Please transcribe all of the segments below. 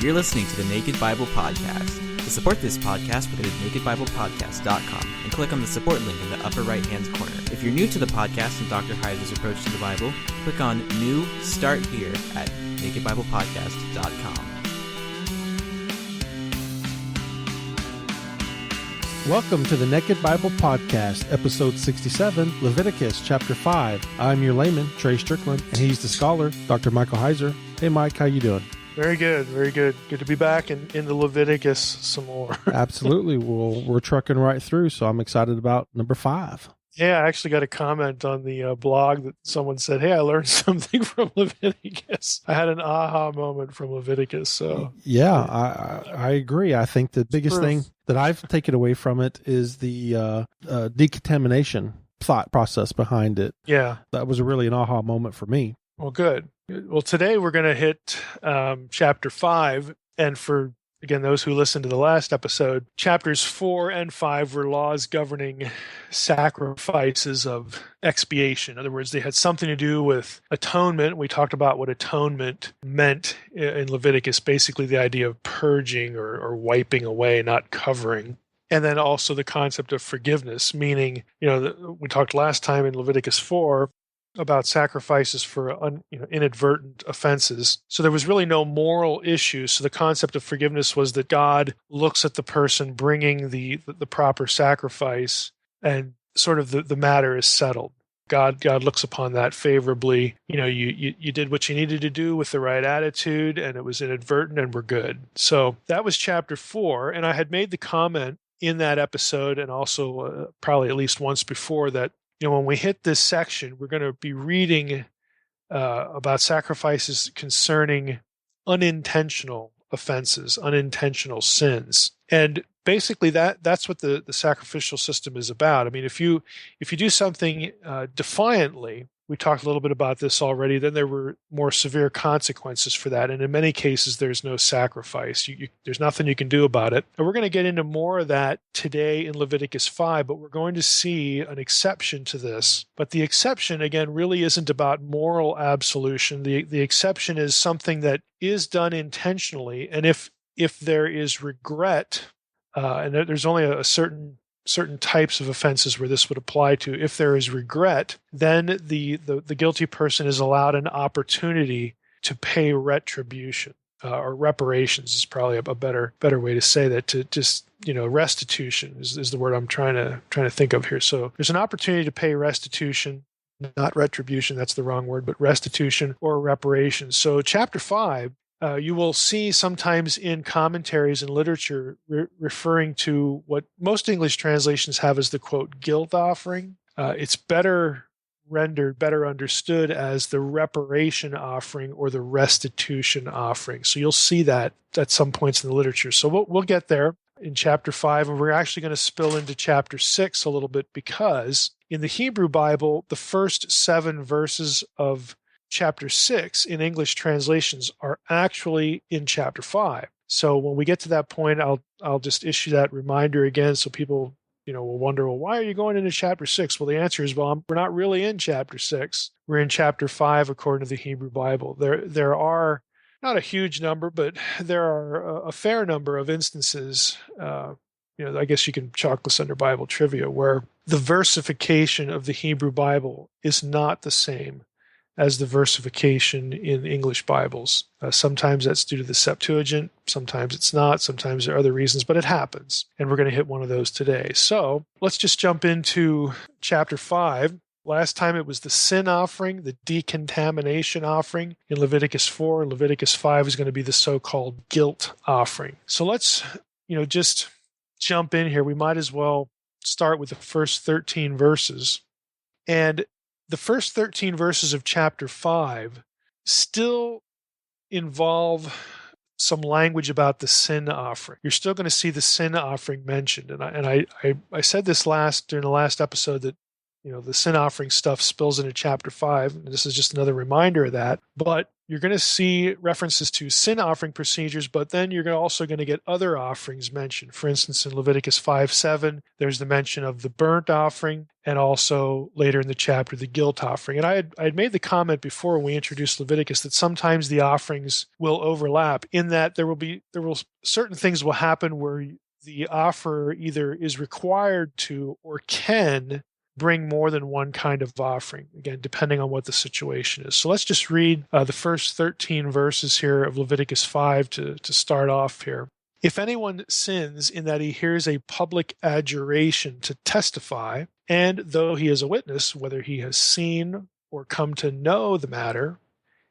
You're listening to the Naked Bible Podcast. To support this podcast, go to nakedbiblepodcast.com and click on the support link in the upper right-hand corner. If you're new to the podcast and Dr. Heiser's approach to the Bible, click on New Start Here at nakedbiblepodcast.com. Welcome to the Naked Bible Podcast, episode 67, Leviticus, chapter 5. I'm your layman, Trey Strickland, and he's the scholar, Dr. Michael Heiser. Hey, Mike, how you doing? Very good, very good. Good to be back in the Leviticus some more. Absolutely. Well, we're trucking right through, so I'm excited about number 5. Yeah, I actually got a comment on the blog that someone said, hey, I learned something from Leviticus. I had an aha moment from Leviticus. So yeah, I agree. I think the biggest thing that I've taken away from it is the decontamination thought process behind it. Yeah. That was really an aha moment for me. Well, good. Well, today we're going to hit chapter 5. And for, again, those who listened to the last episode, chapters 4 and 5 were laws governing sacrifices of expiation. In other words, they had something to do with atonement. We talked about what atonement meant in Leviticus, basically the idea of purging or wiping away, not covering. And then also the concept of forgiveness, meaning, we talked last time in Leviticus 4 about sacrifices for inadvertent offenses. So there was really no moral issue. So the concept of forgiveness was that God looks at the person bringing the proper sacrifice, and sort of the matter is settled. God looks upon that favorably. You did what you needed to do with the right attitude, and it was inadvertent, and we're good. So that was chapter 4, and I had made the comment in that episode, and also probably at least once before, that when we hit this section, we're going to be reading about sacrifices concerning unintentional offenses, unintentional sins. And basically that's what the sacrificial system is about. I mean, if you do something defiantly, we talked a little bit about this already, then there were more severe consequences for that. And in many cases, there's no sacrifice. There's nothing you can do about it. And we're going to get into more of that today in Leviticus 5, but we're going to see an exception to this. But the exception, again, really isn't about moral absolution. The exception is something that is done intentionally. And if there is regret, and there's only a certain types of offenses where this would apply to. If there is regret, then the guilty person is allowed an opportunity to pay retribution, or reparations is probably a better way to say that. To just restitution is the word I'm trying to think of here. So there's an opportunity to pay restitution, not retribution. That's the wrong word, but restitution or reparations. So chapter 5. You will see sometimes in commentaries and literature referring to what most English translations have as the, quote, guilt offering. It's better rendered, better understood as the reparation offering or the restitution offering. So you'll see that at some points in the literature. So we'll get there in chapter 5, and we're actually going to spill into chapter 6 a little bit, because in the Hebrew Bible, the first 7 verses of chapter 6 in English translations are actually in chapter 5. So when we get to that point, I'll just issue that reminder again, so people will wonder, well, why are you going into chapter 6? Well, the answer is, we're not really in chapter 6. We're in chapter 5 according to the Hebrew Bible. There are not a huge number, but there are a fair number of instances. I guess you can chalk this under Bible trivia, where the versification of the Hebrew Bible is not the same as the versification in English Bibles. Sometimes that's due to the Septuagint, sometimes it's not, sometimes there are other reasons, but it happens. And we're going to hit one of those today. So let's just jump into chapter 5. Last time it was the sin offering, the decontamination offering in Leviticus 4. Leviticus 5 is going to be the so-called guilt offering. So let's, just jump in here. We might as well start with the first 13 verses. And the first 13 verses of chapter 5 still involve some language about the sin offering. You're still going to see the sin offering mentioned. And I said this during the last episode that, the sin offering stuff spills into chapter 5. And this is just another reminder of that. But you're going to see references to sin offering procedures, but then you're also going to get other offerings mentioned. For instance, in Leviticus 5:7, there's the mention of the burnt offering, and also later in the chapter, the guilt offering. And I had made the comment before when we introduced Leviticus that sometimes the offerings will overlap, in that certain things will happen where the offerer either is required to or can bring more than one kind of offering, again, depending on what the situation is. So let's just read the first 13 verses here of Leviticus 5 to start off here. If anyone sins in that he hears a public adjuration to testify, and though he is a witness, whether he has seen or come to know the matter,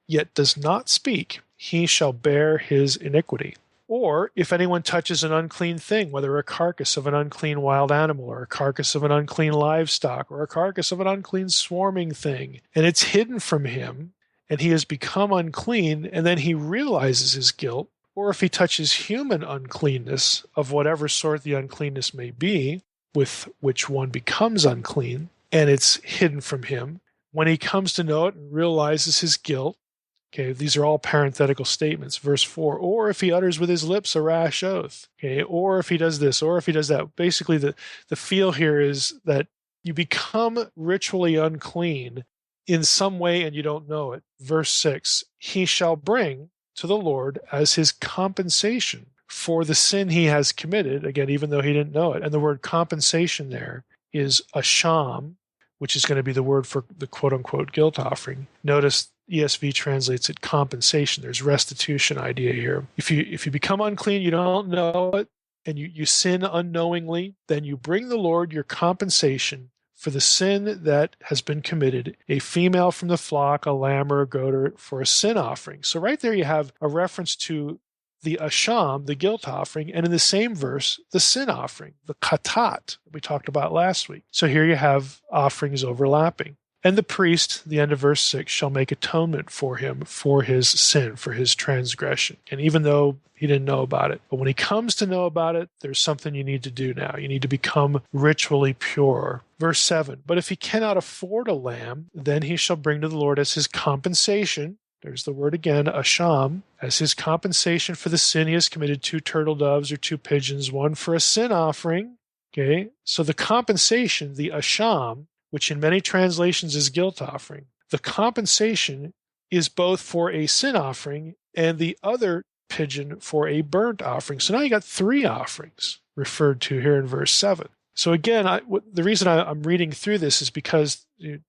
yet does not speak, he shall bear his iniquity. Or if anyone touches an unclean thing, whether a carcass of an unclean wild animal, or a carcass of an unclean livestock, or a carcass of an unclean swarming thing, and it's hidden from him, and he has become unclean, and then he realizes his guilt, or if he touches human uncleanness of whatever sort the uncleanness may be, with which one becomes unclean, and it's hidden from him, when he comes to know it and realizes his guilt, okay, these are all parenthetical statements. Verse 4, or if he utters with his lips a rash oath, okay, or if he does this, or if he does that. Basically, the feel here is that you become ritually unclean in some way and you don't know it. Verse 6, he shall bring to the Lord as his compensation for the sin he has committed, again, even though he didn't know it. And the word compensation there is asham, which is going to be the word for the quote-unquote guilt offering. Notice ESV translates it compensation. There's restitution idea here. If you become unclean, you don't know it, and you sin unknowingly, then you bring the Lord your compensation for the sin that has been committed, a female from the flock, a lamb or a goat, or for a sin offering. So right there you have a reference to the asham, the guilt offering, and in the same verse, the sin offering, the katat, that we talked about last week. So here you have offerings overlapping. And the priest, the end of verse 6, shall make atonement for him for his sin, for his transgression. And even though he didn't know about it, but when he comes to know about it, there's something you need to do now. You need to become ritually pure. Verse 7, but if he cannot afford a lamb, then he shall bring to the Lord as his compensation, there's the word again, asham, as his compensation for the sin he has committed, 2 turtle doves or 2 pigeons, one for a sin offering. Okay, so the compensation, the asham, which in many translations is guilt offering, the compensation is both for a sin offering and the other pigeon for a burnt offering. So now you got 3 offerings referred to here in verse 7. So again, the reason I'm reading through this is because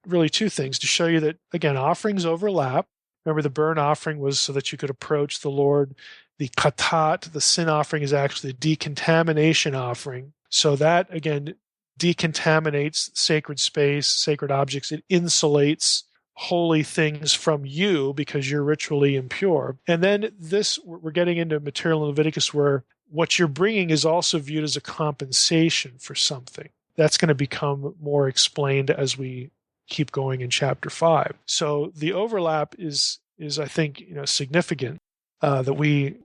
really 2 things, to show you that, again, offerings overlap. Remember, the burnt offering was so that you could approach the Lord. The katat, the sin offering, is actually a decontamination offering. So that, again, decontaminates sacred space, sacred objects. It insulates holy things from you because you're ritually impure. And then we're getting into material in Leviticus where what you're bringing is also viewed as a compensation for something. That's going to become more explained as we keep going in chapter 5. So the overlap is I think, significant. That we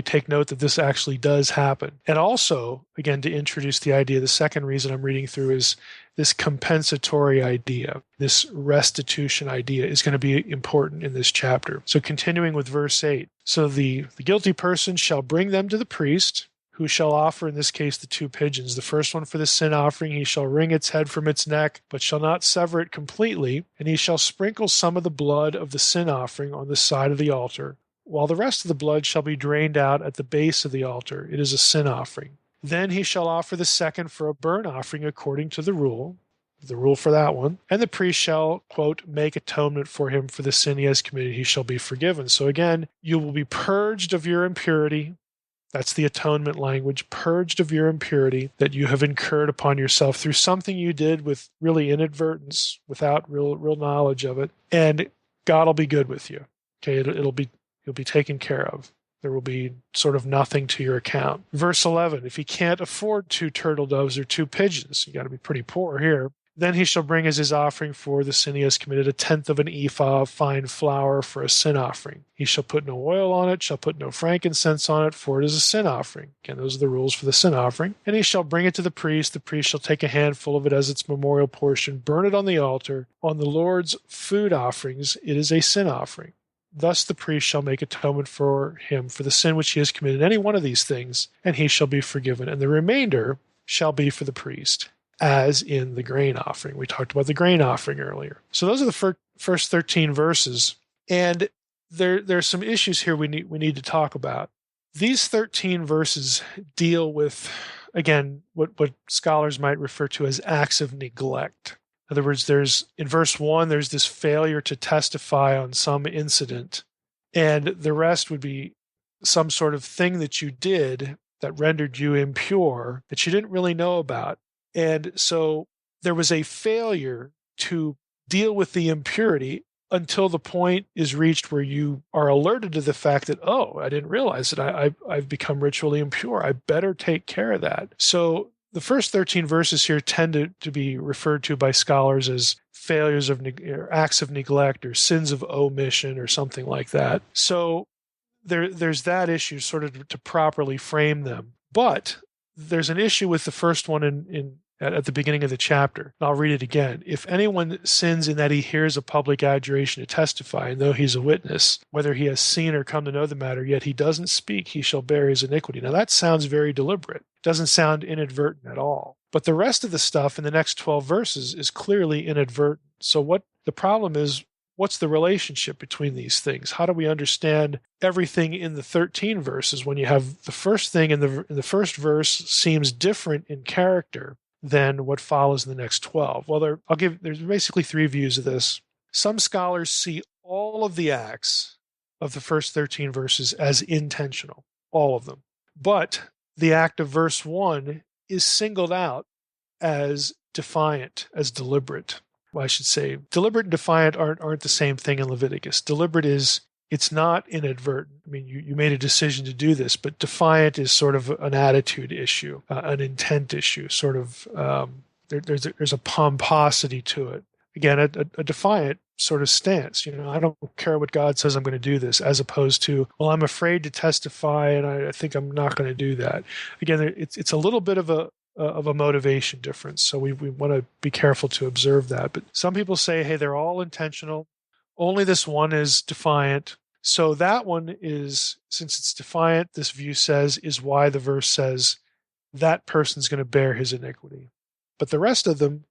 take note that this actually does happen. And also, again, to introduce the idea, the second reason I'm reading through is this compensatory idea, this restitution idea is going to be important in this chapter. So continuing with verse 8. So the guilty person shall bring them to the priest, who shall offer, in this case, the 2 pigeons. The first one for the sin offering, he shall wring its head from its neck, but shall not sever it completely, and he shall sprinkle some of the blood of the sin offering on the side of the altar, while the rest of the blood shall be drained out at the base of the altar. It is a sin offering. Then he shall offer the second for a burnt offering according to the rule for that one. And the priest shall, quote, make atonement for him for the sin he has committed. He shall be forgiven. So again, you will be purged of your impurity. That's the atonement language, purged of your impurity that you have incurred upon yourself through something you did with really inadvertence, without real knowledge of it. And God will be good with you. Okay, you'll be taken care of. There will be sort of nothing to your account. Verse 11, if he can't afford 2 turtle doves or 2 pigeons, you got to be pretty poor here, then he shall bring as his offering for the sin he has committed 1/10 of an ephah of fine flour for a sin offering. He shall put no oil on it, shall put no frankincense on it, for it is a sin offering. Again, those are the rules for the sin offering. And he shall bring it to the priest. The priest shall take a handful of it as its memorial portion, burn it on the altar. On the Lord's food offerings, it is a sin offering. Thus the priest shall make atonement for him for the sin which he has committed, any one of these things, and he shall be forgiven. And the remainder shall be for the priest, as in the grain offering. We talked about the grain offering earlier. So those are the first 13 verses. And there's some issues here we need to talk about. These 13 verses deal with, again, what scholars might refer to as acts of neglect. In other words, in verse 1, there's this failure to testify on some incident, and the rest would be some sort of thing that you did that rendered you impure that you didn't really know about. And so there was a failure to deal with the impurity until the point is reached where you are alerted to the fact that, oh, I didn't realize that I've become ritually impure. I better take care of that. So the first 13 verses here tend to be referred to by scholars as failures of or acts of neglect or sins of omission or something like that. So there's that issue sort of to properly frame them. But there's an issue with the first one at the beginning of the chapter. I'll read it again. If anyone sins in that he hears a public adjuration to testify, and though he's a witness, whether he has seen or come to know the matter, yet he doesn't speak, he shall bear his iniquity. Now that sounds very deliberate. Doesn't sound inadvertent at all. But the rest of the stuff in the next 12 verses is clearly inadvertent. So what the problem is, what's the relationship between these things? How do we understand everything in the 13 verses when you have the first thing in the first verse seems different in character than what follows in the next 12? Well, there's basically three views of this. Some scholars see all of the acts of the first 13 verses as intentional, all of them. But the act of verse 1 is singled out as defiant, as deliberate. Well, I should say deliberate and defiant aren't the same thing in Leviticus. Deliberate it's not inadvertent. I mean, you made a decision to do this, but defiant is sort of an attitude issue, an intent issue, sort of, there's a pomposity to it. Again, a defiant sort of stance. I don't care what God says, I'm going to do this, as opposed to, well, I'm afraid to testify and I think I'm not going to do that. Again, it's a little bit of a motivation difference. So we want to be careful to observe that. But some people say, hey, they're all intentional. Only this one is defiant. So that one is, since it's defiant, this view says, is why the verse says that person's going to bear his iniquity. But the rest of them,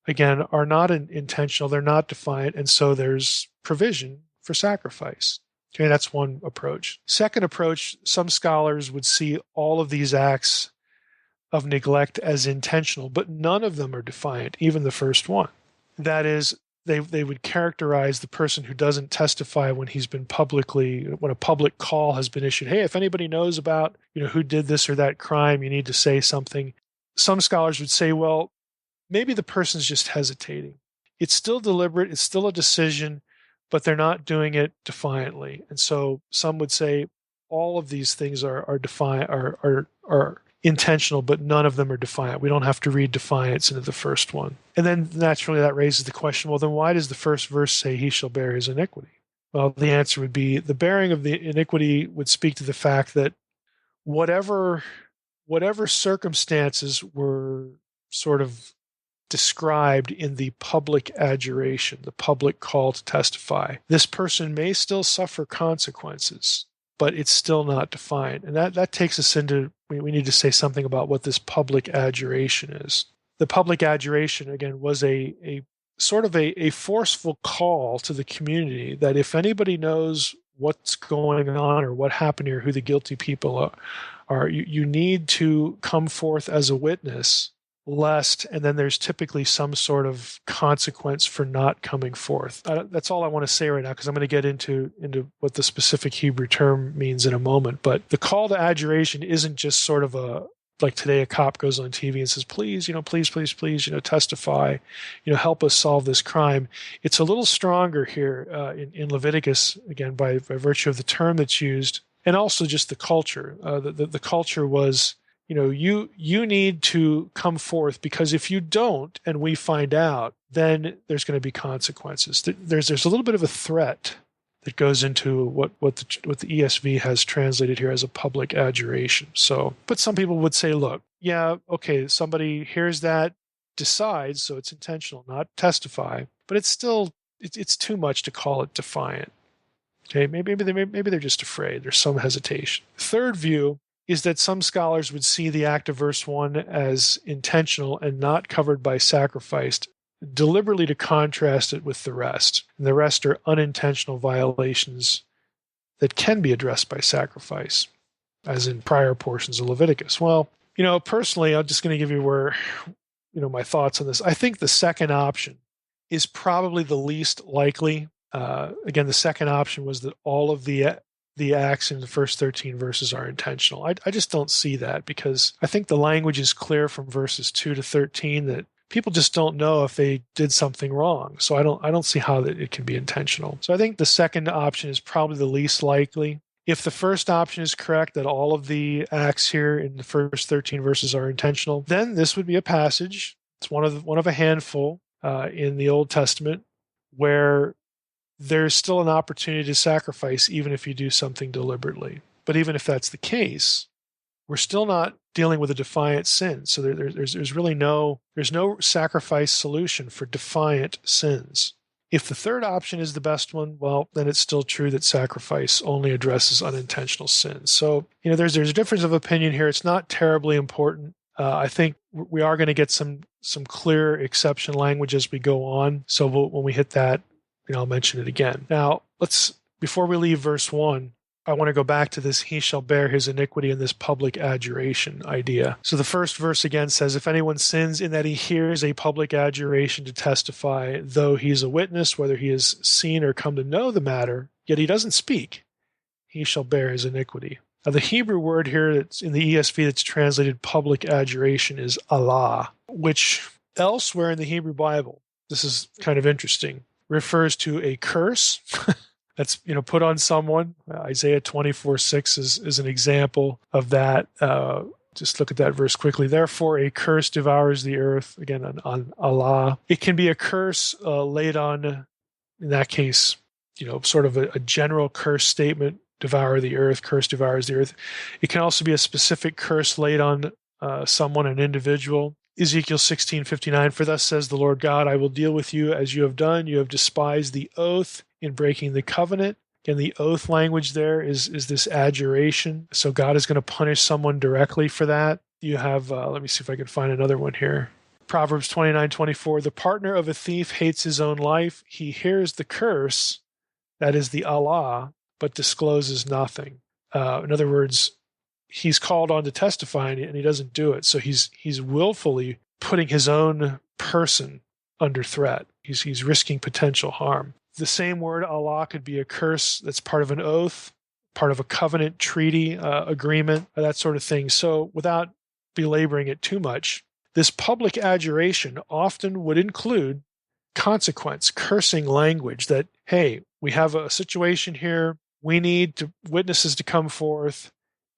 again, are not intentional. They're not defiant. And so there's provision for sacrifice. Okay, that's one approach. Second approach, some scholars would see all of these acts of neglect as intentional, but none of them are defiant, even the first one. That is, they would characterize the person who doesn't testify when a public call has been issued. Hey, if anybody knows about, who did this or that crime, you need to say something. Some scholars would say, well, maybe the person's just hesitating. It's still deliberate, it's still a decision, but they're not doing it defiantly. And so some would say all of these things are defiant, are intentional, but none of them are defiant. We don't have to read defiance into the first one. And then naturally that raises the question, well, then why does the first verse say he shall bear his iniquity? Well, the answer would be the bearing of the iniquity would speak to the fact that whatever circumstances were sort of described in the public adjuration, the public call to testify, this person may still suffer consequences, but it's still not defiant. And that takes us into, we need to say something about what this public adjuration is. The public adjuration, again, was a sort of a forceful call to the community that if anybody knows what's going on or what happened here, who the guilty people are, you need to come forth as a witness, lest, and then there's typically some sort of consequence for not coming forth. That's all I want to say right now, because I'm going to get into what the specific Hebrew term means in a moment. But the call to adjuration isn't just sort of like today a cop goes on TV and says, please, please, testify, help us solve this crime. It's a little stronger here in Leviticus, again, by virtue of the term that's used, and also just the culture. The culture was, you need to come forth, because if you don't and we find out, then there's going to be consequences. There's a little bit of a threat that goes into what the ESV has translated here as a public adjuration. So, but some people would say, look, yeah, okay, somebody hears that, decides, so it's intentional, not testify, but it's still, it's too much to call it defiant. Okay, maybe they're just afraid. There's some hesitation. Third view is that some scholars would see the act of verse 1 as intentional and not covered by sacrifice, deliberately to contrast it with the rest. And the rest are unintentional violations that can be addressed by sacrifice, as in prior portions of Leviticus. Well, personally, I'm just going to give you my thoughts on this. I think the second option is probably the least likely. Again, the second option was that all of the acts in the first 13 verses are intentional. I just don't see that, because I think the language is clear from verses 2 to 13 that people just don't know if they did something wrong. So I don't see how that it can be intentional. So I think the second option is probably the least likely. If the first option is correct, that all of the acts here in the first 13 verses are intentional, then this would be a passage. It's one of a handful in the Old Testament where there's still an opportunity to sacrifice even if you do something deliberately. But even if that's the case, we're still not dealing with a defiant sin. So there's really no sacrifice solution for defiant sins. If the third option is the best one, well, then it's still true that sacrifice only addresses unintentional sins. So, there's a difference of opinion here. It's not terribly important. I think we are going to get some clear exception language as we go on. So when we hit that, I'll mention it again. Now, before we leave verse 1, I want to go back to this, he shall bear his iniquity, in this public adjuration idea. So the first verse again says, if anyone sins in that he hears a public adjuration to testify, though he is a witness, whether he has seen or come to know the matter, yet he doesn't speak, he shall bear his iniquity. Now the Hebrew word here that's in the ESV that's translated public adjuration is Allah, which elsewhere in the Hebrew Bible, this is kind of interesting, refers to a curse that's put on someone. Isaiah 24:6 is an example of that. Just look at that verse quickly. Therefore, a curse devours the earth, again on Allah. It can be a curse laid on, in that case, sort of a general curse statement, devour the earth, curse devours the earth. It can also be a specific curse laid on someone, an individual. Ezekiel 16:59, for thus says the Lord God, I will deal with you as you have done. You have despised the oath in breaking the covenant. Again, the oath language there is this adjuration. So God is going to punish someone directly for that. You have, let me see if I can find another one here. Proverbs 29:24, the partner of a thief hates his own life. He hears the curse, that is the Allah, but discloses nothing. In other words, he's called on to testify and he doesn't do it. So he's willfully putting his own person under threat. He's risking potential harm. The same word Allah could be a curse that's part of an oath, part of a covenant, treaty, agreement, that sort of thing. So without belaboring it too much, this public adjuration often would include consequence, cursing language that, hey, we have a situation here. We need witnesses to come forth.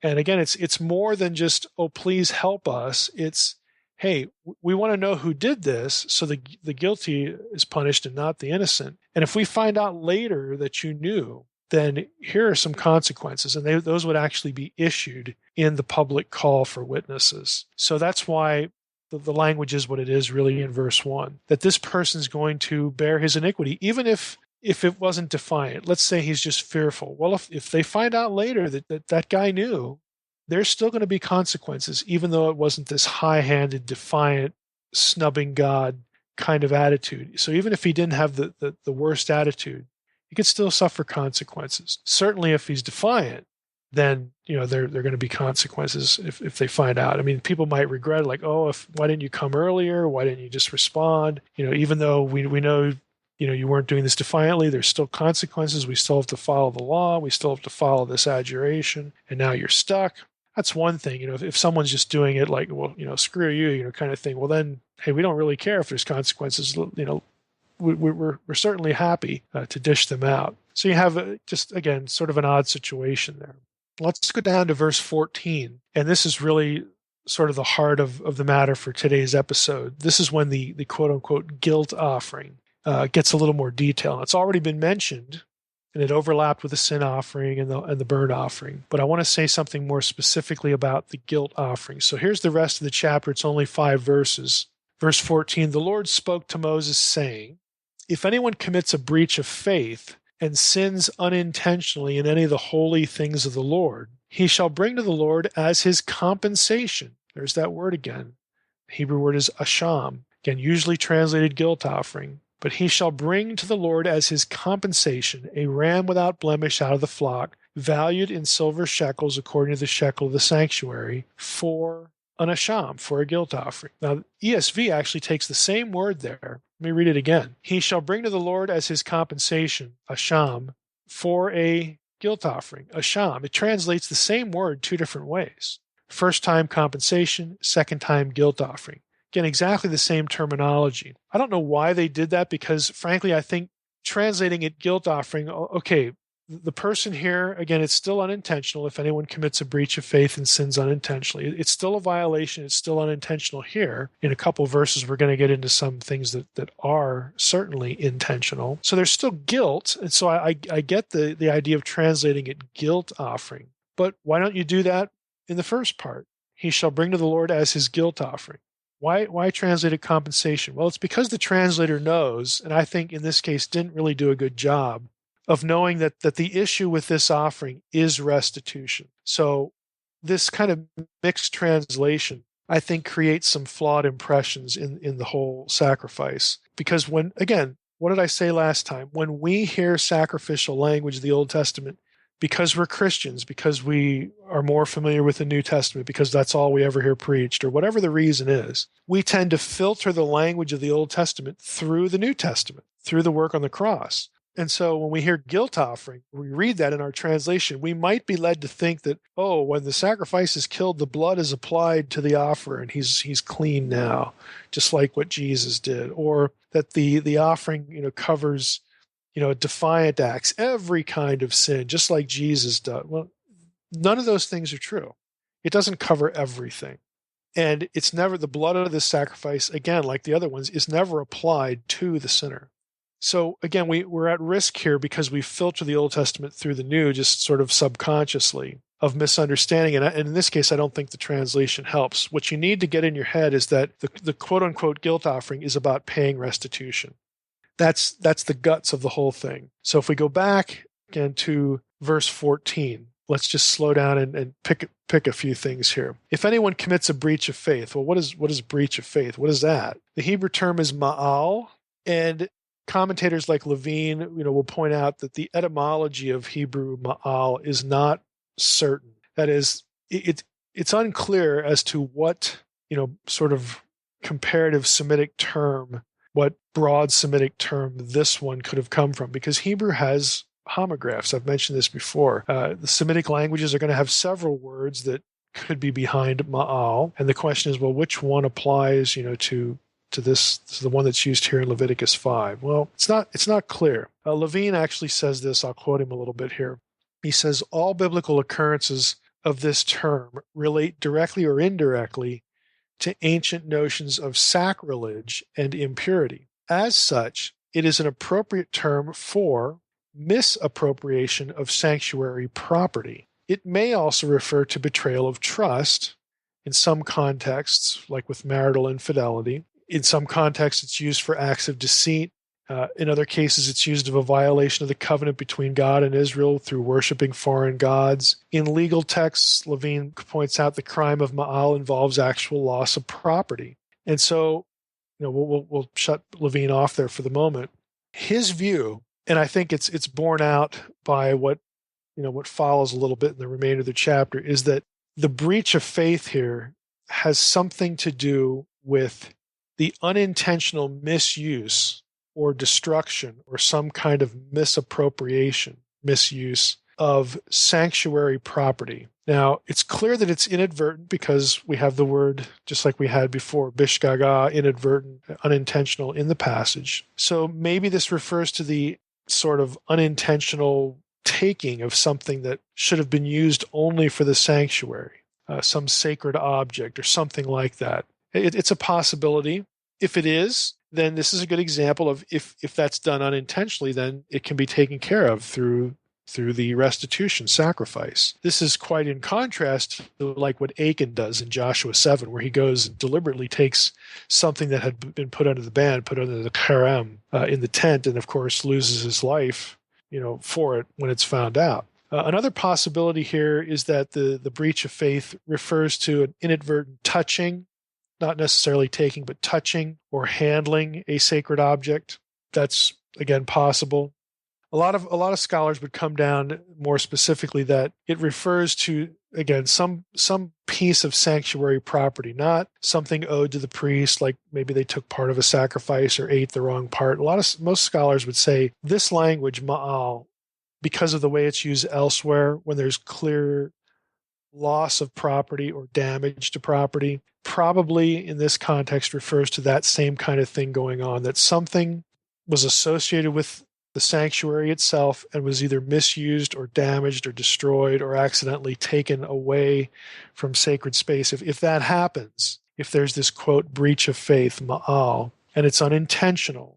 And again, it's more than just, oh, please help us. It's, hey, we want to know who did this so the guilty is punished and not the innocent. And if we find out later that you knew, then here are some consequences. And those would actually be issued in the public call for witnesses. So that's why the language is what it is really in verse 1, that this person's going to bear his iniquity, even if it wasn't defiant. Let's say he's just fearful. Well, if they find out later that guy knew, there's still going to be consequences, even though it wasn't this high-handed, defiant, snubbing God kind of attitude. So even if he didn't have the worst attitude, he could still suffer consequences. Certainly if he's defiant, then there are going to be consequences if they find out. I mean, people might regret, like, oh, why didn't you come earlier? Why didn't you just respond? Even though we know you weren't doing this defiantly, there's still consequences. We still have to follow the law. We still have to follow this adjuration. And now you're stuck. That's one thing. If someone's just doing it like, well, screw you, kind of thing. Well, then, hey, we don't really care if there's consequences. We're certainly happy to dish them out. So you have just, again, sort of an odd situation there. Let's go down to verse 14. And this is really sort of the heart of the matter for today's episode. This is when the quote-unquote guilt offering gets a little more detail. It's already been mentioned, and it overlapped with the sin offering and the burnt offering. But I want to say something more specifically about the guilt offering. So here's the rest of the chapter. It's only 5 verses. Verse 14, the Lord spoke to Moses saying, if anyone commits a breach of faith and sins unintentionally in any of the holy things of the Lord, he shall bring to the Lord as his compensation. There's that word again. The Hebrew word is asham, again, usually translated guilt offering. But he shall bring to the Lord as his compensation a ram without blemish out of the flock, valued in silver shekels according to the shekel of the sanctuary, for an asham, for a guilt offering. Now, ESV actually takes the same word there. Let me read it again. He shall bring to the Lord as his compensation, asham, for a guilt offering, asham. It translates the same word two different ways. First time compensation, second time guilt offering. Again, exactly the same terminology. I don't know why they did that because, frankly, I think translating it guilt offering, okay, the person here, again, it's still unintentional. If anyone commits a breach of faith and sins unintentionally, it's still a violation. It's still unintentional here. In a couple verses, we're going to get into some things that are certainly intentional. So there's still guilt. And so I get the idea of translating it guilt offering. But why don't you do that in the first part? He shall bring to the Lord as his guilt offering. Why translate it compensation? Well, it's because the translator knows, and I think in this case didn't really do a good job, of knowing that the issue with this offering is restitution. So this kind of mixed translation, I think, creates some flawed impressions in the whole sacrifice. Because when, again, what did I say last time? When we hear sacrificial language of the Old Testament, because we're Christians, because we are more familiar with the New Testament, because that's all we ever hear preached, or whatever the reason is, we tend to filter the language of the Old Testament through the New Testament, through the work on the cross. And so when we hear guilt offering, we read that in our translation, we might be led to think that, oh, when the sacrifice is killed, the blood is applied to the offerer and he's clean now, just like what Jesus did. Or that the offering, covers, defiant acts, every kind of sin, just like Jesus does. Well, none of those things are true. It doesn't cover everything. And it's never, the blood of this sacrifice, again, like the other ones, is never applied to the sinner. So again, we're at risk here because we filter the Old Testament through the New, just sort of subconsciously, of misunderstanding. And in this case, I don't think the translation helps. What you need to get in your head is that the quote-unquote guilt offering is about paying restitution. That's the guts of the whole thing. So if we go back again to verse 14, let's just slow down and pick a few things here. If anyone commits a breach of faith, well, what is breach of faith? What is that? The Hebrew term is ma'al, and commentators like Levine, will point out that the etymology of Hebrew ma'al is not certain. That is, it's unclear as to what, sort of comparative Semitic term, what broad Semitic term this one could have come from, because Hebrew has homographs. I've mentioned this before. The Semitic languages are going to have several words that could be behind ma'al, and the question is, well, which one applies, to this is the one that's used here in Leviticus 5. Well, it's not clear. Levine actually says this. I'll quote him a little bit here. He says, all biblical occurrences of this term relate directly or indirectly to ancient notions of sacrilege and impurity. As such, it is an appropriate term for misappropriation of sanctuary property. It may also refer to betrayal of trust in some contexts, like with marital infidelity. In some contexts, it's used for acts of deceit. In other cases, it's used of a violation of the covenant between God and Israel through worshiping foreign gods. In legal texts, Levine points out the crime of ma'al involves actual loss of property. And so, we'll shut Levine off there for the moment. His view, and I think it's borne out by what follows a little bit in the remainder of the chapter, is that the breach of faith here has something to do with the unintentional misuse or destruction or some kind of misuse of sanctuary property. Now, it's clear that it's inadvertent because we have the word, just like we had before, bishgaga, inadvertent, unintentional in the passage. So maybe this refers to the sort of unintentional taking of something that should have been used only for the sanctuary, some sacred object or something like that. It's a possibility. If it is, then this is a good example of if that's done unintentionally, then it can be taken care of through the restitution sacrifice. This is quite in contrast to like what Achan does in Joshua 7, where he goes and deliberately takes something that had been put under the ban, put under the cherem in the tent, and of course loses his life, for it when it's found out. Another possibility here is that the breach of faith refers to an inadvertent touching, not necessarily taking, but touching or handling a sacred object. That's, again, possible. A lot of scholars would come down more specifically that it refers to, again, some piece of sanctuary property, not something owed to the priest, like maybe they took part of a sacrifice or ate the wrong part. Most scholars would say this language, ma'al, because of the way it's used elsewhere, when there's clear loss of property or damage to property, probably in this context refers to that same kind of thing going on, that something was associated with the sanctuary itself and was either misused or damaged or destroyed or accidentally taken away from sacred space. If that happens, if there's this, quote, breach of faith, ma'al, and it's unintentional,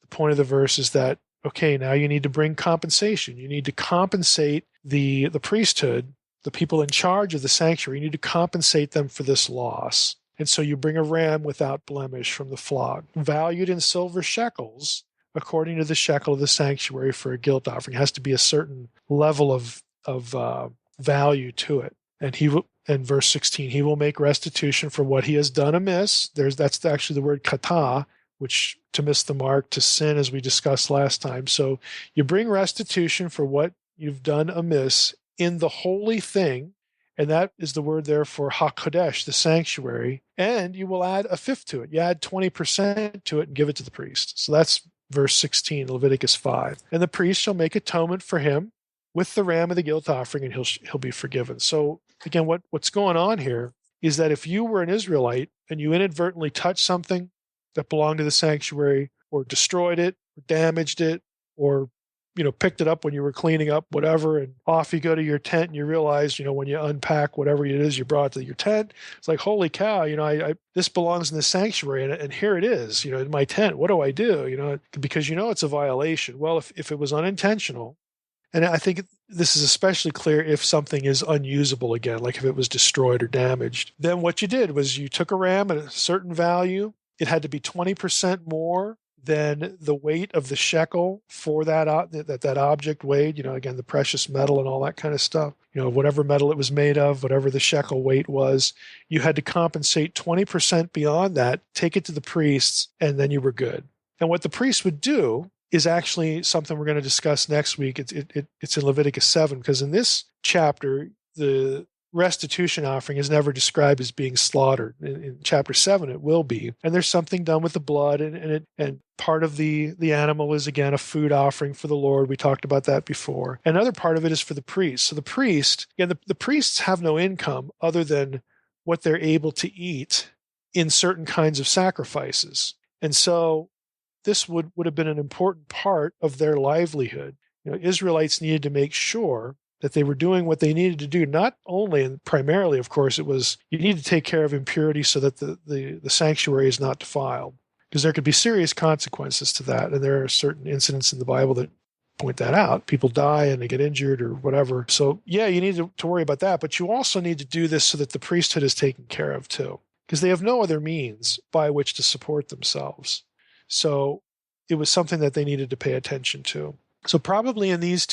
the point of the verse is that, okay, now you need to bring compensation. You need to compensate the priesthood, the people in charge of the sanctuary. You need to compensate them for this loss. And so you bring a ram without blemish from the flock, valued in silver shekels, according to the shekel of the sanctuary for a guilt offering. It has to be a certain level of value to it. And he will, in verse 16, he will make restitution for what he has done amiss. That's actually the word kata, which to miss the mark, to sin, as we discussed last time. So you bring restitution for what you've done amiss in the holy thing, and that is the word there for HaKodesh, the sanctuary, and you will add a fifth to it. You add 20% to it and give it to the priest. So that's verse 16, Leviticus 5. And the priest shall make atonement for him with the ram of the guilt offering, and he'll be forgiven. So again, what's going on here is that if you were an Israelite and you inadvertently touched something that belonged to the sanctuary, or destroyed it, or damaged it, or picked it up when you were cleaning up, whatever, and off you go to your tent, and you realize, when you unpack whatever it is you brought to your tent, it's like, holy cow, this belongs in the sanctuary, and here it is, in my tent. What do I do? Because it's a violation. Well, if it was unintentional, and I think this is especially clear if something is unusable again, like if it was destroyed or damaged, then what you did was you took a ram at a certain value. It had to be 20% more than the weight of the shekel for that object weighed, again, the precious metal and all that kind of stuff, whatever metal it was made of, whatever the shekel weight was, you had to compensate 20% beyond that, take it to the priests, and then you were good. And what the priest would do is actually something we're going to discuss next week. It's in Leviticus 7, because in this chapter, the restitution offering is never described as being slaughtered. In chapter 7, it will be. And there's something done with the blood, and part of the animal is, again, a food offering for the Lord. We talked about that before. Another part of it is for the priest. So the priest, again, the priests have no income other than what they're able to eat in certain kinds of sacrifices. And so this would have been an important part of their livelihood. Israelites needed to make sure that they were doing what they needed to do, not only and primarily, of course, it was you need to take care of impurity so that the sanctuary is not defiled, because there could be serious consequences to that. And there are certain incidents in the Bible that point that out. People die and they get injured or whatever. So yeah, you need to worry about that, but you also need to do this so that the priesthood is taken care of too, because they have no other means by which to support themselves. So it was something that they needed to pay attention to. So probably in these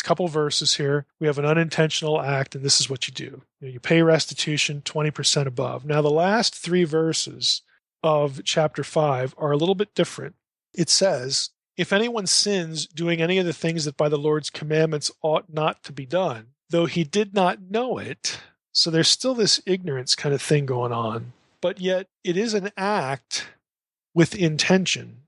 couple verses here, we have an unintentional act, and this is what you do. You pay restitution 20% above. Now, the last 3 verses of chapter 5 are a little bit different. It says, if anyone sins doing any of the things that by the Lord's commandments ought not to be done, though he did not know it. So there's still this ignorance kind of thing going on, but yet it is an act with intention.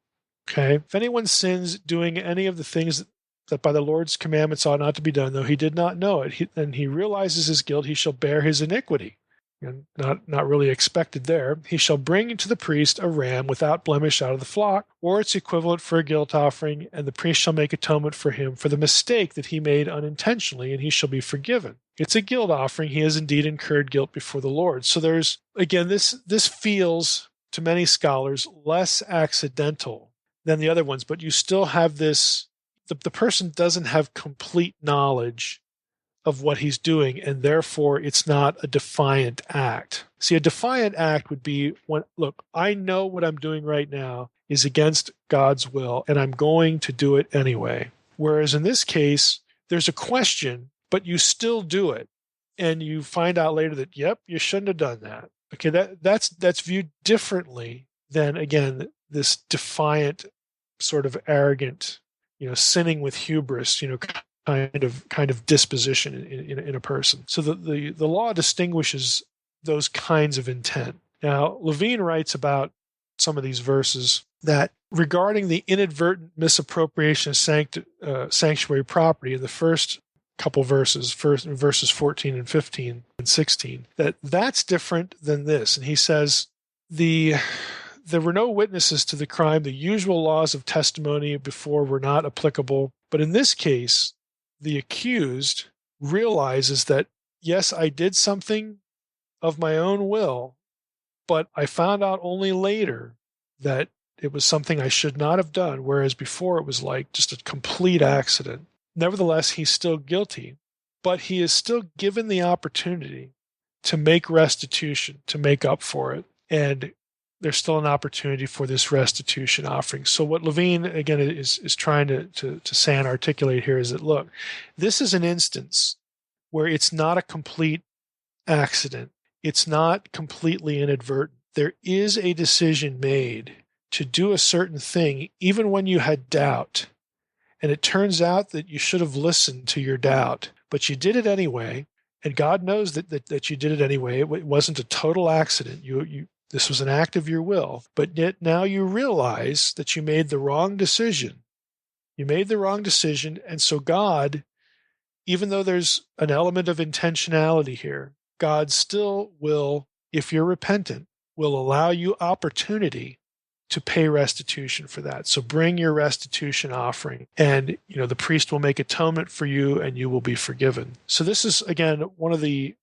Okay, if anyone sins doing any of the things that by the Lord's commandments ought not to be done, though he did not know it, and he realizes his guilt, he shall bear his iniquity. And not really expected there. He shall bring to the priest a ram without blemish out of the flock, or its equivalent for a guilt offering, and the priest shall make atonement for him for the mistake that he made unintentionally, and he shall be forgiven. It's a guilt offering. He has indeed incurred guilt before the Lord. So there's, again, this feels, to many scholars, less accidental than the other ones, but you still have this, the person doesn't have complete knowledge of what he's doing, and therefore it's not a defiant act. See, a defiant act would be when, look, I know what I'm doing right now is against God's will, and I'm going to do it anyway. Whereas in this case, there's a question, but you still do it. And you find out later that, yep, you shouldn't have done that. Okay, that's viewed differently than, again, this defiant, sort of arrogant, sinning with hubris, kind of disposition in a person. So the law distinguishes those kinds of intent. Now, Levine writes about some of these verses that regarding the inadvertent misappropriation of sanctuary property in the first couple verses, verses 14 and 15 and 16, that's different than this. And he says, there were no witnesses to the crime. The usual laws of testimony before were not applicable. But in this case, the accused realizes that, yes, I did something of my own will, but I found out only later that it was something I should not have done, whereas before it was like just a complete accident. Nevertheless, he's still guilty, but he is still given the opportunity to make restitution, to make up for it. And there's still an opportunity for this restitution offering. So what Levine, again, is trying to say and articulate here is that, look, this is an instance where it's not a complete accident. It's not completely inadvertent. There is a decision made to do a certain thing, even when you had doubt. And it turns out that you should have listened to your doubt, but you did it anyway. And God knows that you did it anyway. It wasn't a total accident. This was an act of your will. But yet now you realize that you made the wrong decision. You made the wrong decision. And so God, even though there's an element of intentionality here, God still will, if you're repentant, will allow you opportunity to pay restitution for that. So bring your restitution offering, and the priest will make atonement for you, and you will be forgiven. So this is, again, one of the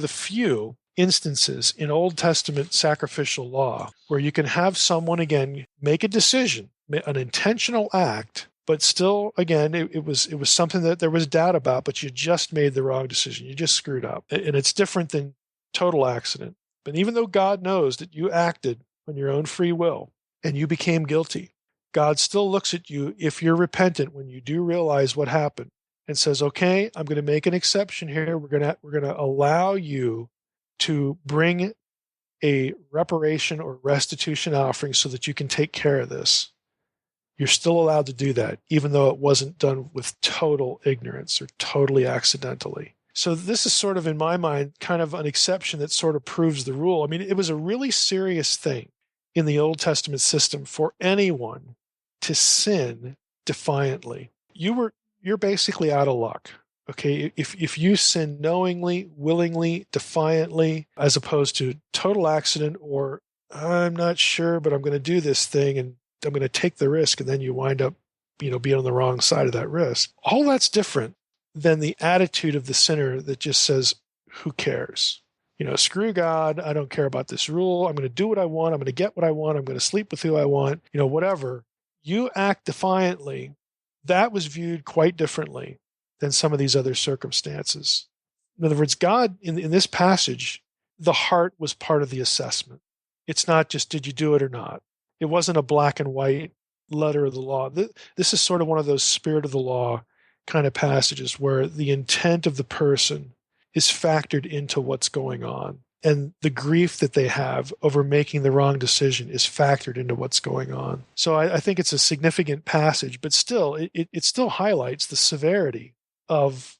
few instances in Old Testament sacrificial law where you can have someone, again, make a decision, an intentional act, but still, again, it was something that there was doubt about, but you just made the wrong decision. You just screwed up. And it's different than total accident. But even though God knows that you acted on your own free will, and you became guilty, God still looks at you, if you're repentant, when you do realize what happened, and says, okay, I'm going to make an exception here. We're going to allow you to bring a reparation or restitution offering so that you can take care of this. You're still allowed to do that, even though it wasn't done with total ignorance or totally accidentally. So this is sort of, in my mind, kind of an exception that sort of proves the rule. I mean, it was a really serious thing in the Old Testament system for anyone to sin defiantly. You're basically out of luck. Okay, if you sin knowingly, willingly, defiantly, as opposed to total accident, or I'm not sure, but I'm going to do this thing and I'm going to take the risk, and then you wind up, being on the wrong side of that risk. All that's different than the attitude of the sinner that just says, who cares? Screw God. I don't care about this rule. I'm going to do what I want. I'm going to get what I want. I'm going to sleep with who I want. Whatever. You act defiantly. That was viewed quite differently than some of these other circumstances. In other words, God, in this passage, the heart was part of the assessment. It's not just, did you do it or not? It wasn't a black and white letter of the law. This is sort of one of those spirit of the law kind of passages where the intent of the person is factored into what's going on. And the grief that they have over making the wrong decision is factored into what's going on. So I think it's a significant passage, but still, it still highlights the severity of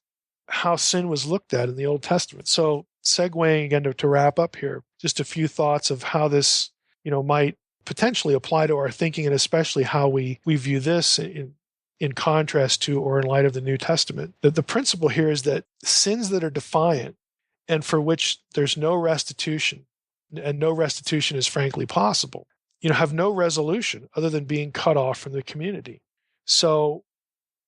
how sin was looked at in the Old Testament. So segueing again to wrap up here, just a few thoughts of how this, might potentially apply to our thinking, and especially how we view this in contrast to, or in light of, the New Testament. The principle here is that sins that are defiant and for which there's no restitution, and no restitution is frankly possible, have no resolution other than being cut off from the community. So,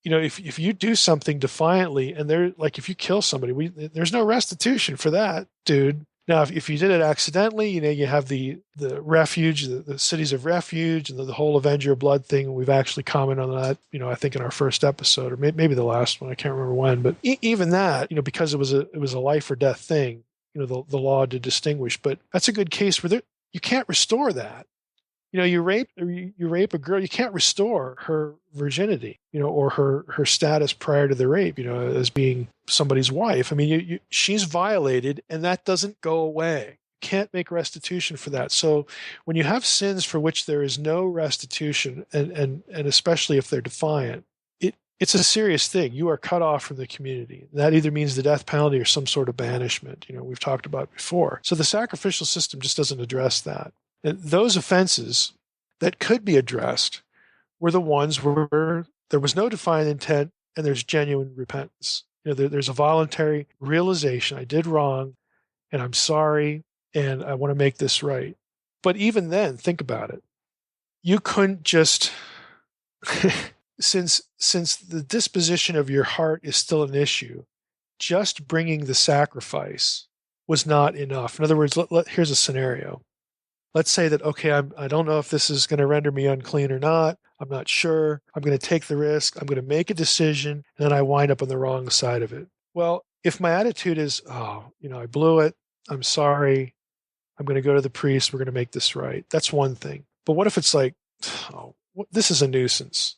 if you do something defiantly, and if you kill somebody, there's no restitution for that, dude. Now, if you did it accidentally, you have the refuge, the cities of refuge, and the whole avenge your blood thing. We've actually commented on that, I think in our first episode, or maybe the last one. I can't remember when. But even that, because it was a life or death thing, the law did distinguish. But that's a good case where you can't restore that. you rape a girl, you can't restore her virginity, or her status prior to the rape, as being somebody's wife. I mean, she's violated, and that doesn't go away. You can't make restitution for that. So when you have sins for which there is no restitution, and especially if they're defiant, it's a serious thing. You are cut off from the community. That either means the death penalty or some sort of banishment, we've talked about before. So the sacrificial system just doesn't address that. And those offenses that could be addressed were the ones where there was no defiant intent and there's genuine repentance. There's a voluntary realization, I did wrong, and I'm sorry, and I want to make this right. But even then, think about it. You couldn't just... Since the disposition of your heart is still an issue, just bringing the sacrifice was not enough. In other words, here's a scenario. Let's say that, okay, I don't know if this is going to render me unclean or not. I'm not sure. I'm going to take the risk. I'm going to make a decision, and then I wind up on the wrong side of it. Well, if my attitude is, I blew it. I'm sorry. I'm going to go to the priest. We're going to make this right. That's one thing. But what if it's like, this is a nuisance.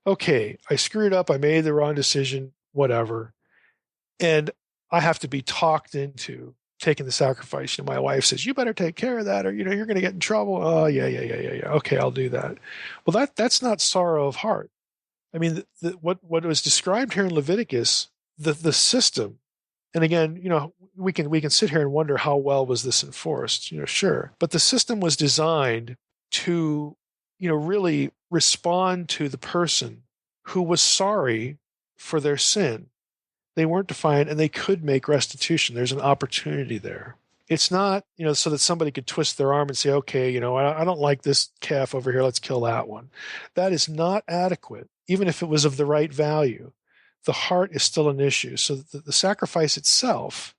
Okay, I screwed up. I made the wrong decision, whatever. And I have to be talked into taking the sacrifice. My wife says, you better take care of that or, you're going to get in trouble. Oh, yeah. Okay, I'll do that. Well, that's not sorrow of heart. I mean, what was described here in Leviticus, the system, and again, we can sit here and wonder how well was this enforced, sure. But the system was designed to, really respond to the person who was sorry for their sin. They weren't defiant, and they could make restitution. There's an opportunity there. It's not, so that somebody could twist their arm and say, okay, I don't like this calf over here. Let's kill that one. That is not adequate, even if it was of the right value. The heart is still an issue. So the sacrifice itself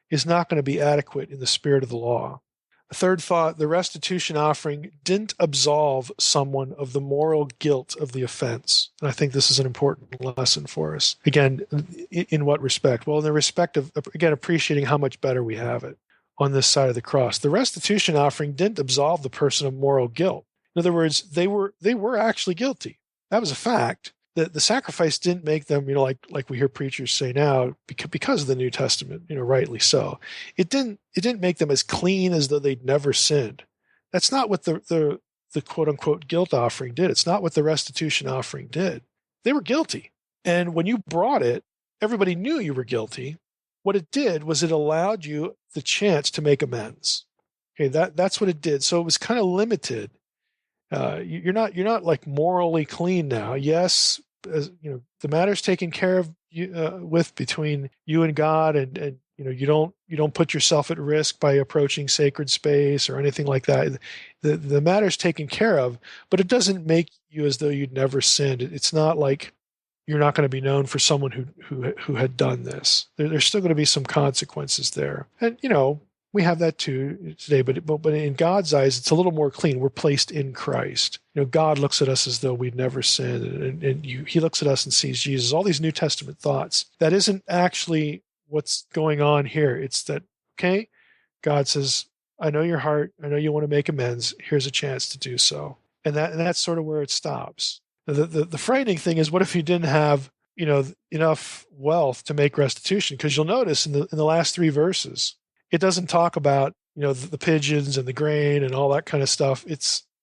is not going to be adequate in the spirit of the law. A third thought, the restitution offering didn't absolve someone of the moral guilt of the offense. And I think this is an important lesson for us. Again, in what respect? Well, in the respect of, again, appreciating how much better we have it on this side of the cross. The restitution offering didn't absolve the person of moral guilt. In other words, they were actually guilty. That was a fact. The sacrifice didn't make them, like we hear preachers say now, because of the New Testament, rightly so. It didn't make them as clean as though they'd never sinned. That's not what the quote unquote guilt offering did. It's not what the restitution offering did. They were guilty. And when you brought it, everybody knew you were guilty. What it did was it allowed you the chance to make amends. Okay, that's what it did. So it was kind of limited. You're not like morally clean now. Yes, the matter's taken care of with between you and God, and you don't put yourself at risk by approaching sacred space or anything like that. The matter's taken care of, but it doesn't make you as though you'd never sinned. It's not like you're not going to be known for someone who had done this. There's still going to be some consequences there, and we have that too today, but in God's eyes, it's a little more clean. We're placed in Christ. God looks at us as though we'd never sinned, and He looks at us and sees Jesus. All these New Testament thoughts. That isn't actually what's going on here. It's that, okay, God says, I know your heart. I know you want to make amends. Here's a chance to do so. And that's sort of where it stops. The frightening thing is, what if you didn't have enough wealth to make restitution? Because you'll notice in the last 3 verses, it doesn't talk about, the pigeons and the grain and all that kind of stuff.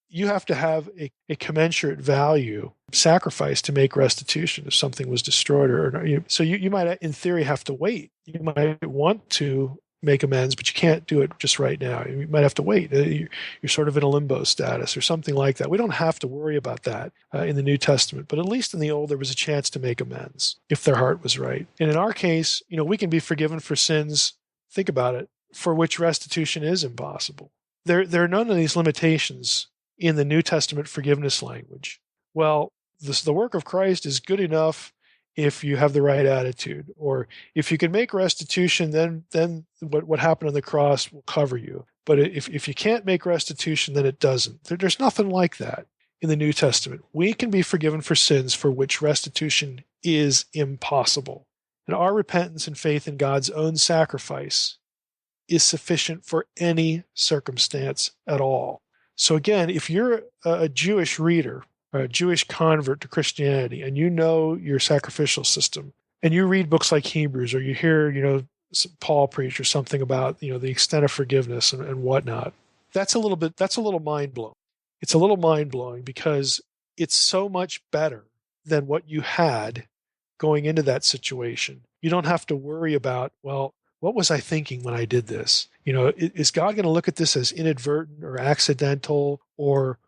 You have to have a commensurate value sacrifice to make restitution if something was destroyed. So you might, in theory, have to wait. You might want to make amends, but you can't do it just right now. You might have to wait. You're sort of in a limbo status or something like that. We don't have to worry about that in the New Testament, but at least in the Old, there was a chance to make amends if their heart was right. And in our case, we can be forgiven for sins, think about it, for which restitution is impossible. There are none of these limitations in the New Testament forgiveness language. Well, the work of Christ is good enough if you have the right attitude, or if you can make restitution, then what happened on the cross will cover you. But if you can't make restitution, then it doesn't. There's nothing like that in the New Testament. We can be forgiven for sins for which restitution is impossible. And our repentance and faith in God's own sacrifice is sufficient for any circumstance at all. So again, if you're a Jewish reader, or a Jewish convert to Christianity, and you know your sacrificial system, and you read books like Hebrews, or you hear, Paul preach or something about, the extent of forgiveness and whatnot, that's a little mind blowing. It's a little mind blowing because it's so much better than what you had going into that situation. You don't have to worry about, well, what was I thinking when I did this? Is God going to look at this as inadvertent or accidental, or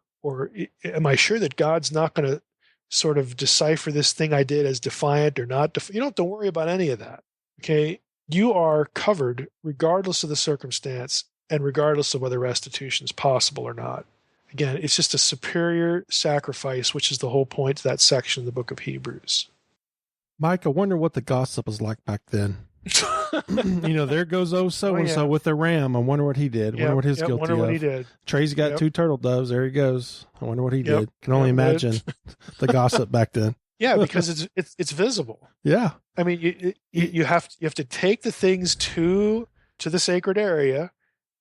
am I sure that God's not going to sort of decipher this thing I did as defiant or not? You don't have to worry about any of that. Okay. You are covered regardless of the circumstance and regardless of whether restitution is possible or not. Again, it's just a superior sacrifice, which is the whole point of that section of the book of Hebrews. Mike, I wonder what the gossip was like back then. There goes so-and-so with the ram. I wonder what he did. I wonder what he's guilty of. Wonder what he did. Trey's got 2 turtle doves. There he goes. I wonder what he did. Can only imagine the gossip back then. Yeah, because it's visible. Yeah. I mean, you have to take the things to the sacred area,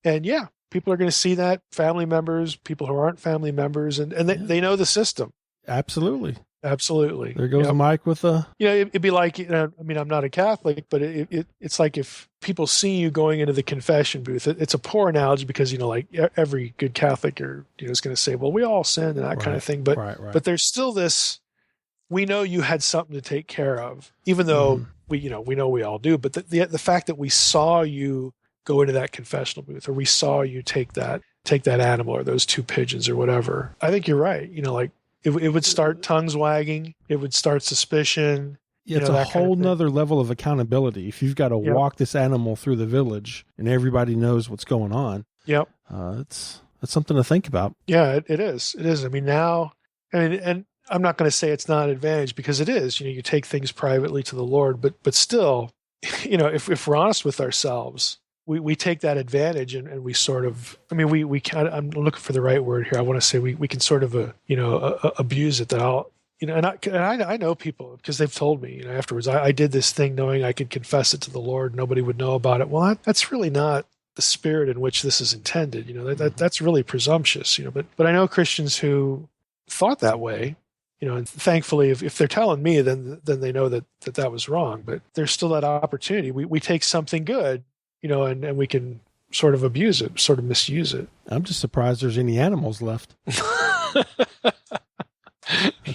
and people are going to see that, family members, people who aren't family members, and they know the system. Absolutely. There goes Mike with a... it'd be like, I'm not a Catholic, but it's like if people see you going into the confession booth. It's a poor analogy because, like every good Catholic is going to say, well, we all sin and that kind of thing. But but there's still this, we know you had something to take care of, even though we know we all do. But the fact that we saw you go into that confessional booth, or we saw you take that animal or those 2 pigeons or whatever, I think you're right. It would start tongues wagging. It would start suspicion. Yeah, it's a whole nother level of accountability. If you've got to walk this animal through the village and everybody knows what's going on, it's something to think about. Yeah, it is. It is. Now, and I'm not going to say it's not an advantage, because it is. You take things privately to the Lord, but still, if we're honest with ourselves, we take that advantage and we sort of, we kind of, I'm looking for the right word here. I want to say we can sort of, abuse it. That I'll, and I know people, because they've told me, afterwards, I did this thing knowing I could confess it to the Lord. Nobody would know about it. Well, that's really not the spirit in which this is intended. That's really presumptuous, but I know Christians who thought that way, and thankfully, if they're telling me, then they know that was wrong, but there's still that opportunity. We take something good, and we can sort of abuse it, sort of misuse it. I'm just surprised there's any animals left.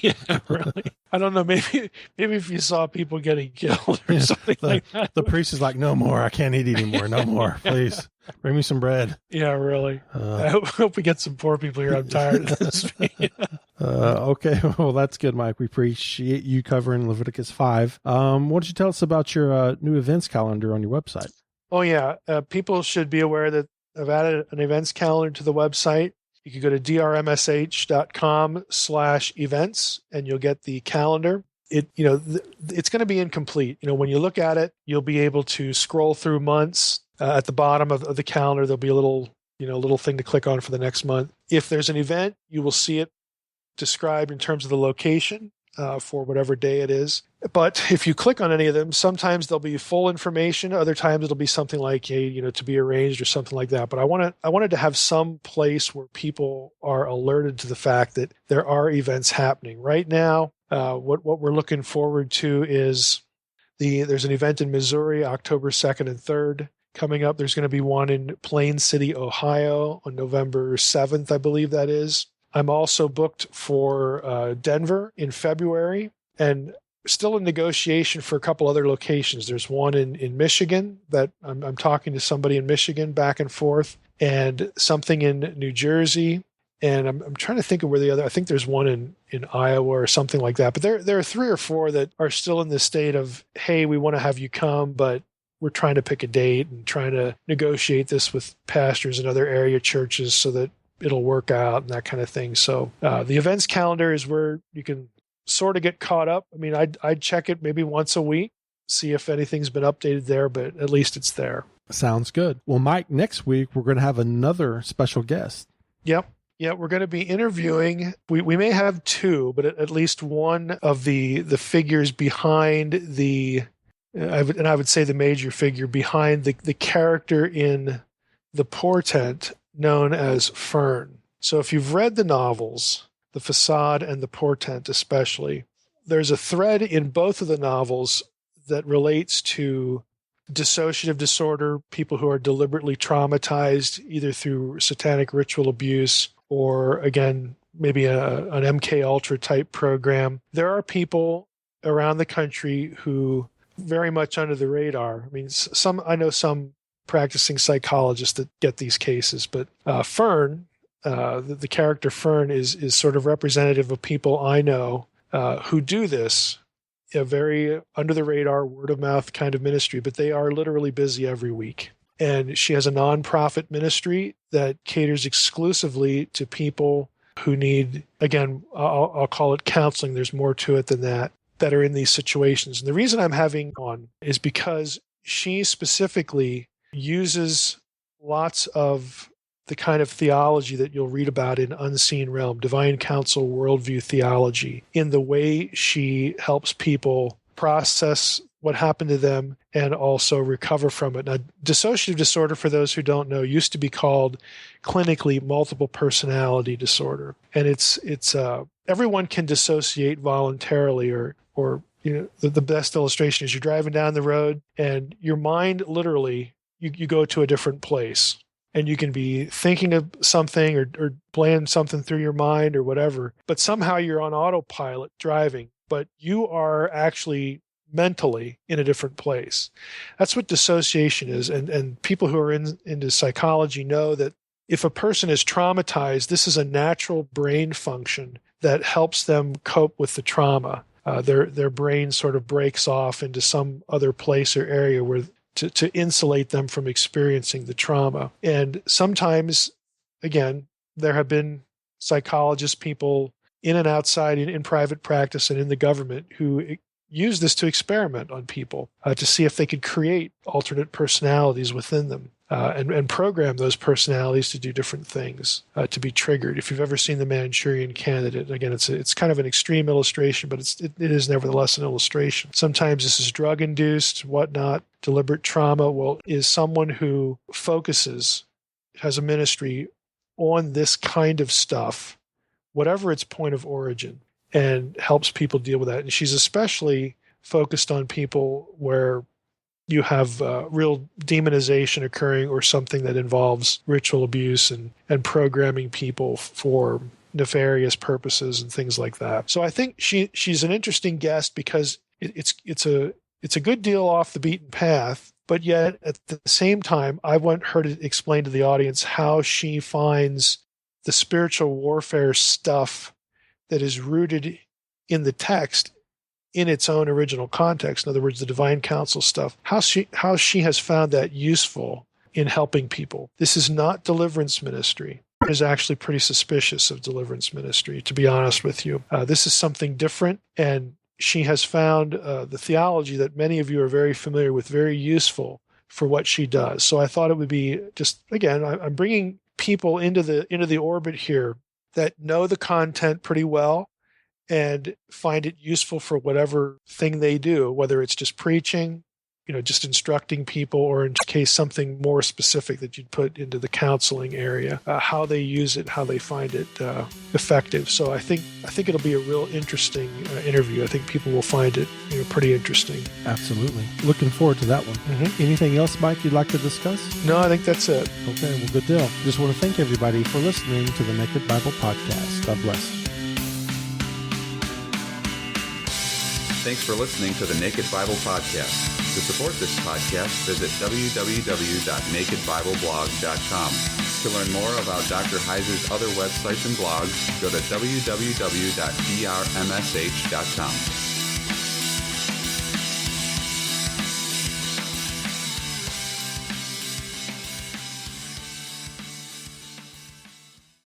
Yeah, really. I don't know. Maybe if you saw people getting killed or something like that. The priest is like, no more. I can't eat anymore. No more. Please bring me some bread. Yeah, really. I hope we get some poor people here. I'm tired of this. Okay. Well, that's good, Mike. We appreciate you covering Leviticus 5. Why don't you tell us about your new events calendar on your website? Oh, yeah. People should be aware that I've added an events calendar to the website. You can go to drmsh.com/events and you'll get the calendar. It's going to be incomplete. When you look at it, you'll be able to scroll through months. At the bottom of the calendar, there'll be a little thing to click on for the next month. If there's an event, you will see it described in terms of the location for whatever day it is. But if you click on any of them, sometimes there'll be full information. Other times it'll be something like, hey, to be arranged or something like that. But I wanted to have some place where people are alerted to the fact that there are events happening right now. What we're looking forward to is there's an event in Missouri, October 2nd and 3rd coming up. There's going to be one in Plain City, Ohio on November 7th, I believe that is. I'm also booked for Denver in February, and still in negotiation for a couple other locations. There's one in Michigan that I'm talking to somebody in Michigan back and forth, and something in New Jersey. And I'm trying to think of where the other, I think there's one in Iowa or something like that. But there are 3 or 4 that are still in this state of, hey, we want to have you come, but we're trying to pick a date and trying to negotiate this with pastors and other area churches so that it'll work out and that kind of thing. So the events calendar is where you can sort of get caught up. I'd check it maybe once a week, see if anything's been updated there, but at least it's there. Sounds good. Well, Mike, next week we're going to have another special guest. Yep. Yeah, we're going to be interviewing, we may have 2, but at least one of the figures behind I would say the major figure behind the character in the portent known as Fern. So if you've read the novels, The Facade and The Portent especially, there's a thread in both of the novels that relates to dissociative disorder, people who are deliberately traumatized either through satanic ritual abuse or, again, maybe an MK Ultra type program. There are people around the country who very much under the radar. I mean, I know some practicing psychologists that get these cases, but Fern, the character Fern is sort of representative of people I know who do this, a very under the radar, word of mouth kind of ministry, but they are literally busy every week. And she has a nonprofit ministry that caters exclusively to people who need, again, I'll call it counseling. There's more to it than that are in these situations. And the reason I'm having on is because she specifically uses lots of the kind of theology that you'll read about in Unseen Realm, divine counsel, worldview theology, in the way she helps people process what happened to them and also recover from it. Now, dissociative disorder, for those who don't know, used to be called clinically multiple personality disorder. And it's everyone can dissociate voluntarily or the best illustration is you're driving down the road and your mind literally, you go to a different place. And you can be thinking of something or playing something through your mind or whatever, but somehow you're on autopilot driving, but you are actually mentally in a different place. That's what dissociation is. And people who are into psychology know that if a person is traumatized, this is a natural brain function that helps them cope with the trauma. Their brain sort of breaks off into some other place or area where to insulate them from experiencing the trauma. And sometimes, again, there have been psychologists, people in and outside in private practice and in the government who use this to experiment on people to see if they could create alternate personalities within them and program those personalities to do different things, to be triggered. If you've ever seen The Manchurian Candidate, again, it's kind of an extreme illustration, but it is nevertheless an illustration. Sometimes this is drug-induced, whatnot, deliberate trauma. Is someone who focuses, has a ministry on this kind of stuff, whatever its point of origin, and helps people deal with that. And she's especially focused on people where you have real demonization occurring or something that involves ritual abuse and programming people for nefarious purposes and things like that. So I think she's an interesting guest because it's a good deal off the beaten path, but yet at the same time, I want her to explain to the audience how she finds the spiritual warfare stuff that is rooted in the text in its own original context. In other words, the divine counsel stuff, how she has found that useful in helping people. This is not deliverance ministry. It is actually pretty suspicious of deliverance ministry, to be honest with you. This is something different, and she has found the theology that many of you are very familiar with very useful for what she does. So I thought it would be just, again, I'm bringing people into the orbit here that know the content pretty well and find it useful for whatever thing they do, whether it's just preaching, just instructing people, or in case something more specific that you'd put into the counseling area, how they use it, how they find it effective. So I think it'll be a real interesting interview. I think people will find it pretty interesting. Absolutely. Looking forward to that one. Mm-hmm. Anything else, Mike, you'd like to discuss? No, I think that's it. Okay, well, good deal. Just want to thank everybody for listening to the Naked Bible Podcast. God bless. Thanks for listening to the Naked Bible Podcast. To support this podcast, visit www.nakedbibleblog.com. To learn more about Dr. Heiser's other websites and blogs, go to www.drmsh.com.